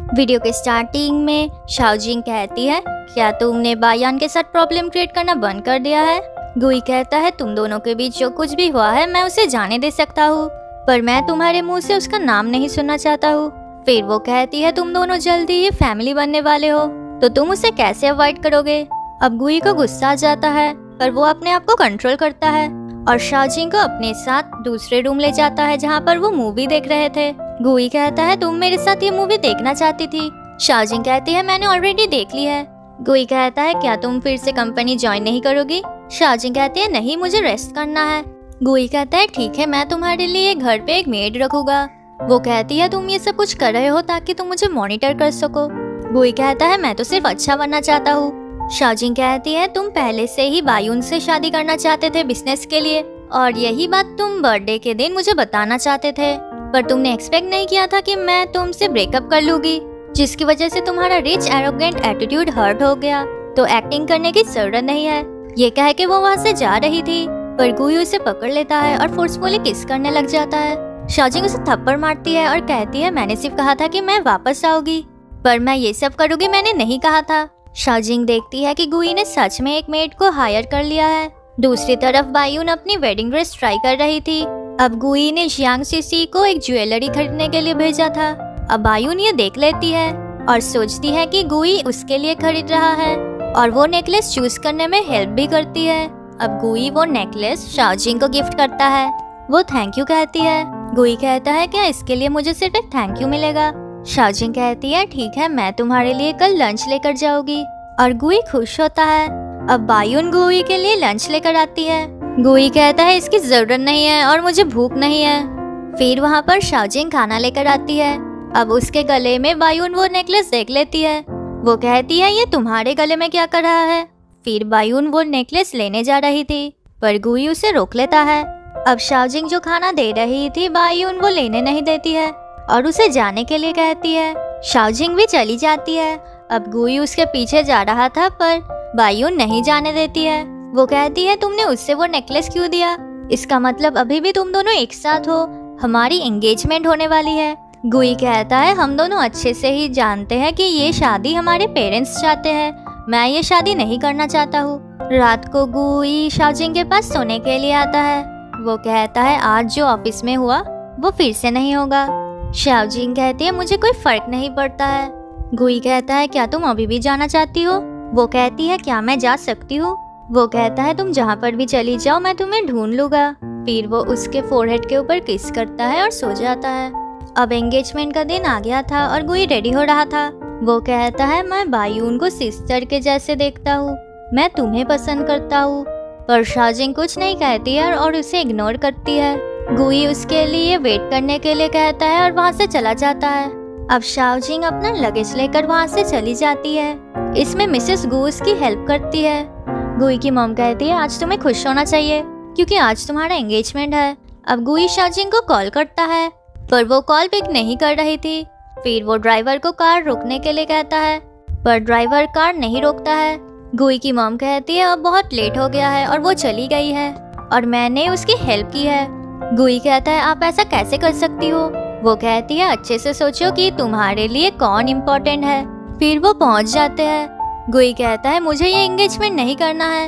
Video के starting में शाओजिंग कहती है, क्या तुमने बायान के साथ प्रॉब्लम क्रिएट करना बंद कर दिया है? गुई कहता है, तुम दोनों के बीच जो कुछ भी हुआ है मैं उसे जाने दे सकता हूँ, पर मैं तुम्हारे मुंह से उसका नाम नहीं सुनना चाहता हूँ। फिर वो कहती है, तुम दोनों जल्दी ही फैमिली बनने वाले हो, तो तुम उसे कैसे अवॉइड करोगे? अब गुई को गुस्सा आ जाता है, पर वो अपने आप को कंट्रोल करता है और शाओजिंग को अपने साथ दूसरे रूम ले जाता है जहाँ पर वो मूवी देख रहे थे। गुई कहता है, तुम मेरे साथ ये मूवी देखना चाहती थी? शाओजिंग कहती है, मैंने ऑलरेडी देख ली है। गुई कहता है, क्या तुम फिर से कंपनी ज्वाइन नहीं करोगी? शाओजिंग कहती है, नहीं, मुझे रेस्ट करना है। गुई कहता है, ठीक है, मैं तुम्हारे लिए घर पे एक मेड रखूंगा। वो कहती है, तुम ये सब कुछ कर रहे हो ताकि तुम मुझे मॉनिटर कर सको। गुई कहता है, मैं तो सिर्फ अच्छा बनना चाहता हूँ। शाओजिंग कहती है, तुम पहले से ही बायून से शादी करना चाहते थे बिजनेस के लिए, और यही बात तुम बर्थडे के दिन मुझे बताना चाहते थे, पर तुमने एक्सपेक्ट नहीं किया था कि मैं तुमसे ब्रेकअप कर लूंगी, जिसकी वजह से तुम्हारा रिच एरोगेंट एटीट्यूड हर्ट हो गया, तो एक्टिंग करने की जरूरत नहीं है। ये कह के वो वहाँ से जा रही थी, पर गुई उसे पकड़ लेता है और फोर्सफुली किस करने लग जाता है। शाओजिंग उसे थप्पड़ मारती है और कहती है, मैंने सिर्फ कहा था कि मैं वापस आऊंगी, पर मैं ये सब करूंगी मैंने नहीं कहा था। शाओजिंग देखती है कि गुई ने सच में एक मेड को हायर कर लिया है। दूसरी तरफ बायून अपनी वेडिंग ड्रेस ट्राई कर रही थी। अब गुई ने जियांग सीसी को एक ज्वेलरी खरीदने के लिए भेजा था। अब बायून ये देख लेती है और सोचती है कि गुई उसके लिए खरीद रहा है और वो नेकलेस चूज करने में हेल्प भी करती है। अब गुई वो नेकलेस शाओजिंग को गिफ्ट करता है। वो थैंक यू कहती है। गुई कहता है, क्या इसके लिए मुझे सिर्फ एक थैंक यू मिलेगा? शाओजिंग कहती है, ठीक है, मैं तुम्हारे लिए कल लंच लेकर जाऊंगी, और गुई खुश होता है। अब बायून गुई के लिए लंच लेकर आती है। गुई कहता है, इसकी जरूरत नहीं है और मुझे भूख नहीं है। फिर वहाँ पर शाओजिंग खाना लेकर आती है। अब उसके गले में बायून वो नेकलेस देख लेती है। वो कहती है, ये तुम्हारे गले में क्या कर रहा है? फिर बायून वो नेकलेस लेने जा रही थी, पर गुई उसे रोक लेता है। अब शाओजिंग जो खाना दे रही थी बायून वो लेने नहीं देती है और उसे जाने के लिए कहती है। शाओजिंग भी चली जाती है। अब गुई उसके पीछे जा रहा था, पर बायून नहीं जाने देती है। वो कहती है, तुमने उससे वो नेकलेस क्यों दिया? इसका मतलब अभी भी तुम दोनों एक साथ हो, हमारी एंगेजमेंट होने वाली है। गुई कहता है, हम दोनों अच्छे से ही जानते हैं कि ये शादी हमारे पेरेंट्स चाहते हैं, मैं ये शादी नहीं करना चाहता हूँ। रात को गुई शाओजिंग के पास सोने के लिए आता है। वो कहता है, आज जो ऑफिस में हुआ वो फिर से नहीं होगा। शाओजिंग कहती है, मुझे कोई फर्क नहीं पड़ता है। गुई कहता है, क्या तुम अभी भी जाना चाहती हो? वो कहती है, क्या मैं जा सकती हूँ? वो कहता है, तुम जहाँ पर भी चली जाओ मैं तुम्हें ढूंढ लूंगा। फिर वो उसके फोरहेड के ऊपर किस करता है और सो जाता है। अब एंगेजमेंट का दिन आ गया था और गुई रेडी हो रहा था। वो कहता है, मैं बायून को सिस्टर के जैसे देखता हूँ, मैं तुम्हें पसंद करता हूँ, पर शाओजिंग कुछ नहीं कहती है और उसे इग्नोर करती है। गुई उसके लिए वेट करने के लिए कहता है और वहाँ से चला जाता है। अब शाओजिंग अपना लगेज लेकर वहाँ से चली जाती है। इसमें मिसेस गू उसकी हेल्प करती है। गुई की मॉम कहती है, आज तुम्हें खुश होना चाहिए क्योंकि आज तुम्हारा एंगेजमेंट है। अब गुई शाओजिंग को कॉल करता है, पर वो कॉल पिक नहीं कर रही थी। फिर वो ड्राइवर को कार रोकने के लिए कहता है, पर ड्राइवर कार नहीं रोकता है। गुई की मॉम कहती है, अब बहुत लेट हो गया है और वो चली गई है और मैंने उसकी हेल्प की है। गुई कहता है, आप ऐसा कैसे कर सकती हो? वो कहती है, अच्छे से सोचो कि तुम्हारे लिए कौन इम्पोर्टेंट है। फिर वो पहुंच जाते हैं। गुई कहता है, मुझे ये एंगेजमेंट नहीं करना है।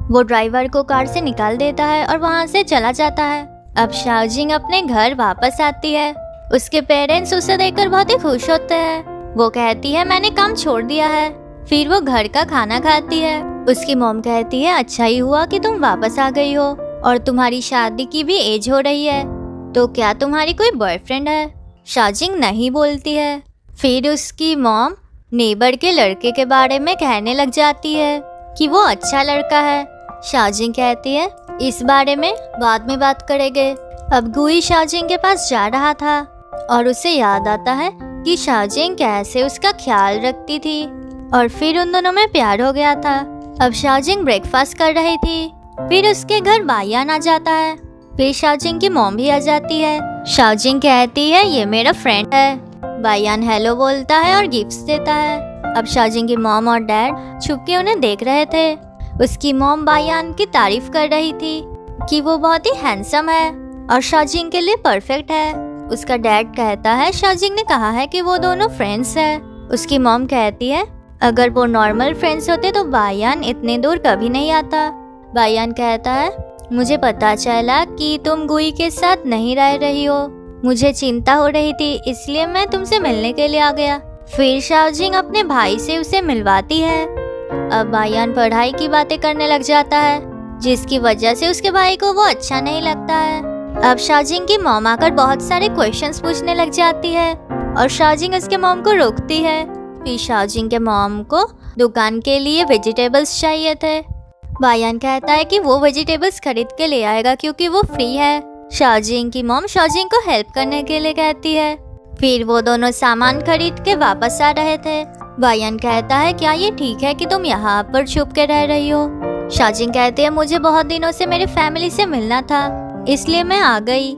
वो ड्राइवर को कार से निकाल देता है और वहाँ से चला जाता है। अब शाओजिंग अपने घर वापस आती है। उसके पेरेंट्स उसे देखकर बहुत ही खुश होते हैं। वो कहती है, मैंने काम छोड़ दिया है। फिर वो घर का खाना खाती है। उसकी मॉम कहती है, अच्छा ही हुआ कि तुम वापस आ गई हो और तुम्हारी शादी की भी एज हो रही है, तो क्या तुम्हारी कोई बॉयफ्रेंड है? शाओजिंग नहीं बोलती है। फिर उसकी मॉम नेबर के लड़के के बारे में कहने लग जाती है कि वो अच्छा लड़का है। शाओजिंग कहती है, इस बारे में बाद में बात करेंगे। अब गुई शाओजिंग के पास जा रहा था और उसे याद आता है कि शाओजिंग कैसे उसका ख्याल रखती थी और फिर उन दोनों में प्यार हो गया था। अब शाओजिंग ब्रेकफास्ट कर रही थी। फिर उसके घर बायान आ जाता है। फिर शाओजिंग की मॉम भी आ जाती है। शाओजिंग कहती है, ये मेरा फ्रेंड है। बायान हेलो बोलता है और गिफ्ट्स देता है। अब शाओजिंग की मॉम और डैड छुप के उन्हें देख रहे थे। उसकी मॉम बायान की तारीफ कर रही थी कि वो बहुत ही हैंडसम है और शाओजिंग के लिए परफेक्ट है। उसका डैड कहता है शाओजिंग ने कहा है कि वो दोनों फ्रेंड्स हैं। उसकी मॉम कहती है अगर वो नॉर्मल फ्रेंड्स होते तो बायान इतने दूर कभी नहीं आता। बायान कहता है मुझे पता चला कि तुम गुई के साथ नहीं रह रही हो, मुझे चिंता हो रही थी इसलिए मैं तुमसे मिलने के लिए आ गया। फिर शाओजिंग अपने भाई से उसे मिलवाती है। अब बायान पढ़ाई की बातें करने लग जाता है जिसकी वजह से उसके भाई को वो अच्छा नहीं लगता है। अब शाओजिंग की मॉम आकर बहुत सारे क्वेश्चंस पूछने लग जाती है और शाओजिंग उसके मॉम को रोकती है। फिर शाओजिंग के मॉम को दुकान के लिए वेजिटेबल्स चाहिए थे। बायान कहता है कि वो वेजिटेबल्स खरीद के ले आएगा क्योंकि वो फ्री है। शाओजिंग की मॉम शाओजिंग को हेल्प करने के लिए कहती है। फिर वो दोनों सामान खरीद के वापस आ रहे थे। बायान कहता है क्या ये ठीक है कि तुम यहाँ पर छुप के रह रही हो? शाओजिंग कहती है मुझे बहुत दिनों से मेरे फैमिली से मिलना था इसलिए मैं आ गई।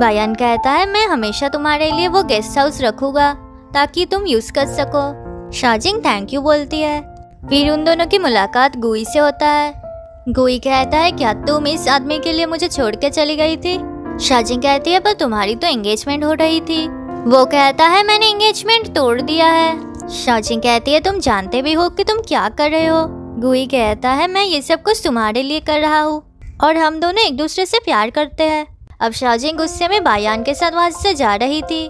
बायान कहता है मैं हमेशा तुम्हारे लिए वो गेस्ट हाउस रखूंगा ताकि तुम यूज कर सको। शाओजिंग थैंक यू बोलती है। फिर उन दोनों की मुलाकात गुई से होता है। गुई कहता है क्या तुम इस आदमी के लिए मुझे छोड़ के चली गई थी? शाओजिंग कहती है पर तुम्हारी तो एंगेजमेंट हो रही थी। वो कहता है मैंने एंगेजमेंट तोड़ दिया है। शाओजिंग कहती है तुम जानते भी हो कि तुम क्या कर रहे हो? गुई कहता है मैं ये सब कुछ तुम्हारे लिए कर रहा हूँ और हम दोनों एक दूसरे से प्यार करते हैं। अब शाओजिंग गुस्से में बायान के साथ वहाँ से जा रही थी।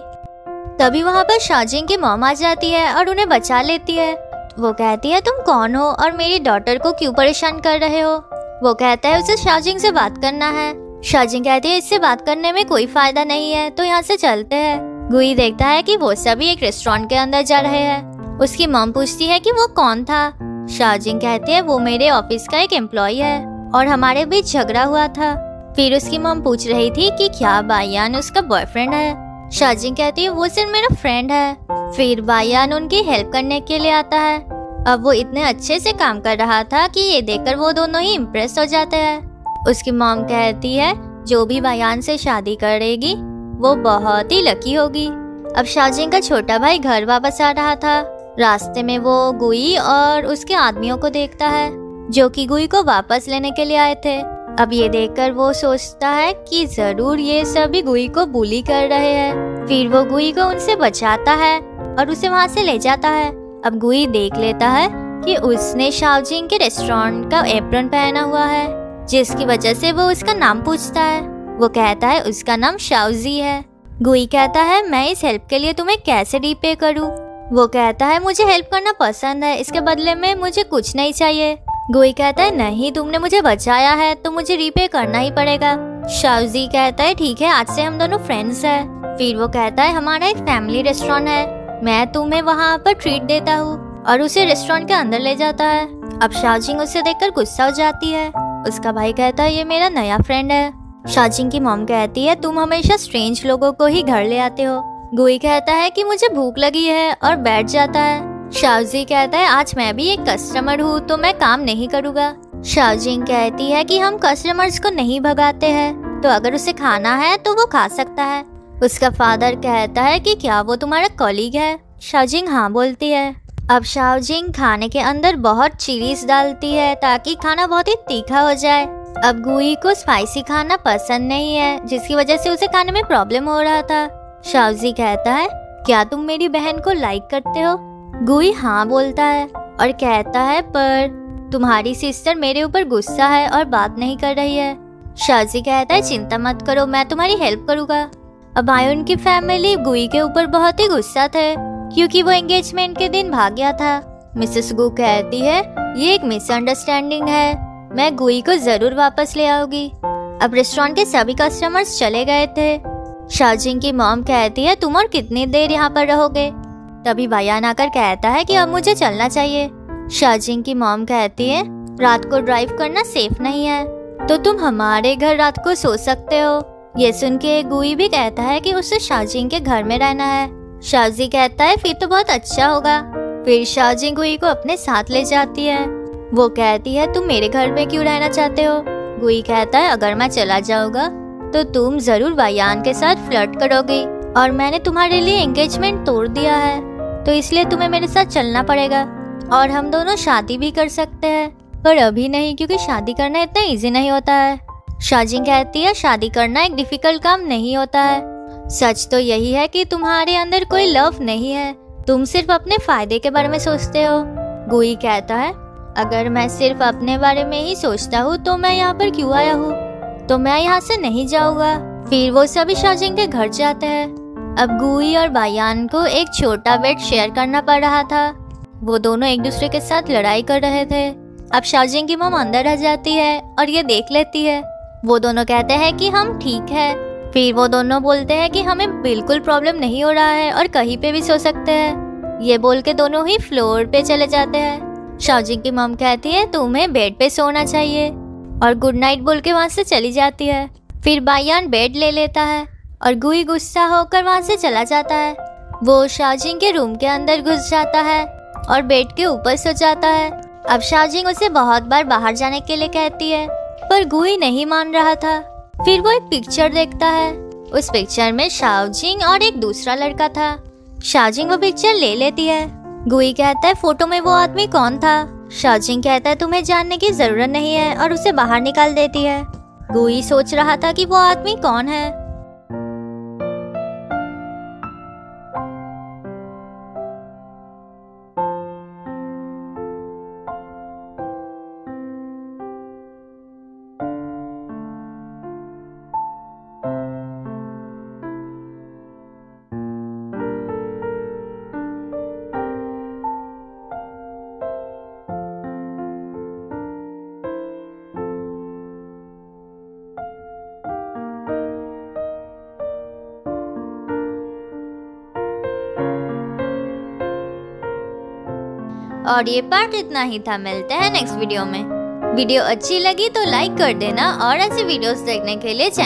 तभी वहाँ पर शाओजिंग की मॉम आ जाती है और उन्हें बचा लेती है। वो कहती है तुम कौन हो और मेरी डॉटर को क्यों परेशान कर रहे हो? वो कहता है उसे शाओजिंग से बात करना है। शाओजिंग कहती है इससे बात करने में कोई फायदा नहीं है तो यहाँ से चलते हैं। गुई देखता है कि वो सभी एक रेस्टोरेंट के अंदर जा रहे हैं। उसकी मॉम पूछती है कि वो कौन था? शाओजिंग कहती है वो मेरे ऑफिस का एक एम्प्लॉय है और हमारे बीच झगड़ा हुआ था। फिर उसकी मॉम पूछ रही थी कि क्या बायान उसका बॉयफ्रेंड है? शाओजिंग कहती है वो सिर्फ मेरा फ्रेंड है। फिर बायान उनकी हेल्प करने के लिए आता है। अब वो इतने अच्छे से काम कर रहा था कि ये देखकर वो दोनों ही इम्प्रेस हो जाते हैं। उसकी मॉम कहती है जो भी बायान से शादी करेगी वो बहुत ही लकी होगी। अब शाओजिंग का छोटा भाई घर वापस आ रहा था। रास्ते में वो गुई और उसके आदमियों को देखता है जो कि गुई को वापस लेने के लिए आए थे। अब ये देखकर वो सोचता है कि जरूर ये सभी गुई को बुली कर रहे हैं। फिर वो गुई को उनसे बचाता है और उसे वहाँ से ले जाता है। अब गुई देख लेता है कि उसने शाओजिंग के रेस्टोरेंट का एप्रन पहना हुआ है जिसकी वजह से वो उसका नाम पूछता है। वो कहता है उसका नाम शाओजी है। गुई कहता है मैं इस हेल्प के लिए तुम्हें कैसे रीपे करूँ? वो कहता है मुझे हेल्प करना पसंद है, इसके बदले में मुझे कुछ नहीं चाहिए। गुई कहता है नहीं तुमने मुझे बचाया है तो मुझे रीपे करना ही पड़ेगा। शाओजी कहता है ठीक है आज से हम दोनों फ्रेंड्स हैं। फिर वो कहता है हमारा एक फैमिली रेस्टोरेंट है, मैं तुम्हें वहाँ पर ट्रीट देता हूँ और उसे रेस्टोरेंट के अंदर ले जाता है। अब शाओजिंग उसे देखकर गुस्सा हो जाती है। उसका भाई कहता है ये मेरा नया फ्रेंड है। शाओजिंग की मॉम कहती है तुम हमेशा स्ट्रेंज लोगों को ही घर ले आते हो। गुई कहता है कि मुझे भूख लगी है और बैठ जाता है। शाओजी कहता है आज मैं भी एक कस्टमर हूँ तो मैं काम नहीं करूँगा। शाओजिंग कहती है कि हम कस्टमर्स को नहीं भगाते हैं तो अगर उसे खाना है तो वो खा सकता है। उसका फादर कहता है कि क्या वो तुम्हारा कॉलीग है? शाओजिंग हाँ बोलती है। अब शाओजिंग खाने के अंदर बहुत चिलीज डालती है ताकि खाना बहुत ही तीखा हो जाए। अब गुई को स्पाइसी खाना पसंद नहीं है जिसकी वजह से उसे खाने में प्रॉब्लम हो रहा था। शाओजी कहता है क्या तुम मेरी बहन को लाइक करते हो? गुई हाँ बोलता है और कहता है पर तुम्हारी सिस्टर मेरे ऊपर गुस्सा है और बात नहीं कर रही है। शाओजी कहता है चिंता मत करो मैं तुम्हारी हेल्प करूँगा। अब बायान की फैमिली गुई के ऊपर बहुत ही गुस्सा थे क्योंकि वो एंगेजमेंट के दिन भाग गया था। मिसेस गु कहती है ये एक मिसअंडरस्टैंडिंग है, मैं गुई को जरूर वापस ले आऊंगी। अब रेस्टोरेंट के सभी कस्टमर्स चले गए थे। शाओजिंग की मॉम कहती है तुम और कितनी देर यहाँ पर रहोगे? तभी बायान आकर कहता है कि अब मुझे चलना चाहिए। शाओजिंग की मॉम कहती है रात को ड्राइव करना सेफ नहीं है तो तुम हमारे घर रात को सो सकते हो। ये सुन के गुई भी कहता है कि उसे शाओजिंग के घर में रहना है। शाओजी कहता है फिर तो बहुत अच्छा होगा। फिर शाओजिंग गुई को अपने साथ ले जाती है। वो कहती है तुम मेरे घर में क्यों रहना चाहते हो? गुई कहता है अगर मैं चला जाऊंगा तो तुम जरूर बायान के साथ फ्लर्ट करोगी और मैंने तुम्हारे लिए एंगेजमेंट तोड़ दिया है तो इसलिए तुम्हें मेरे साथ चलना पड़ेगा और हम दोनों शादी भी कर सकते हैं पर अभी नहीं क्योंकि शादी करना इतना इजी नहीं होता है। शाओजिंग कहती है शादी करना एक डिफिकल्ट काम नहीं होता है, सच तो यही है कि तुम्हारे अंदर कोई लव नहीं है, तुम सिर्फ अपने फायदे के बारे में सोचते हो। गुई कहता है, अगर मैं सिर्फ अपने बारे में ही सोचता हूँ तो मैं यहाँ पर क्यों आया हूँ, तो मैं यहाँ से नहीं जाऊँगा। फिर वो सभी शाओजिंग के घर जाते हैं। अब गुई और बायान को एक छोटा बेड शेयर करना पड़ रहा था। वो दोनों एक दूसरे के साथ लड़ाई कर रहे थे। अब शाओजिंग की मम अंदर आ जाती है और ये देख लेती है। वो दोनों कहते हैं कि हम ठीक है। फिर वो दोनों बोलते हैं कि हमें बिल्कुल प्रॉब्लम नहीं हो रहा है और कहीं पे भी सो सकते हैं। ये बोल के दोनों ही फ्लोर पे चले जाते हैं। शाओजिंग की मम कहती है तुम्हें बेड पे सोना चाहिए और गुड नाइट बोल के वहाँ से चली जाती है। फिर बायान बेड ले लेता है और गुई गुस्सा होकर वहाँ से चला जाता है। वो शाओजिंग के रूम के अंदर घुस जाता है और बेड के ऊपर सो जाता है। अब शाओजिंग उसे बहुत बार बाहर जाने के लिए कहती है, पर गुई नहीं मान रहा था। फिर वो एक पिक्चर देखता है। उस पिक्चर में शाओजिंग और एक दूसरा लड़का था। शाओजिंग वो पिक्चर ले लेती है। गुई कहता है फोटो में वो आदमी कौन था। शाओजिंग कहता है तुम्हें जानने की जरूरत नहीं है और उसे बाहर निकाल देती है। गुई सोच रहा था कि वो आदमी कौन है। और ये पार्ट इतना ही था। मिलते हैं नेक्स्ट वीडियो में। वीडियो अच्छी लगी तो लाइक कर देना और ऐसे वीडियोस देखने के लिए चैनल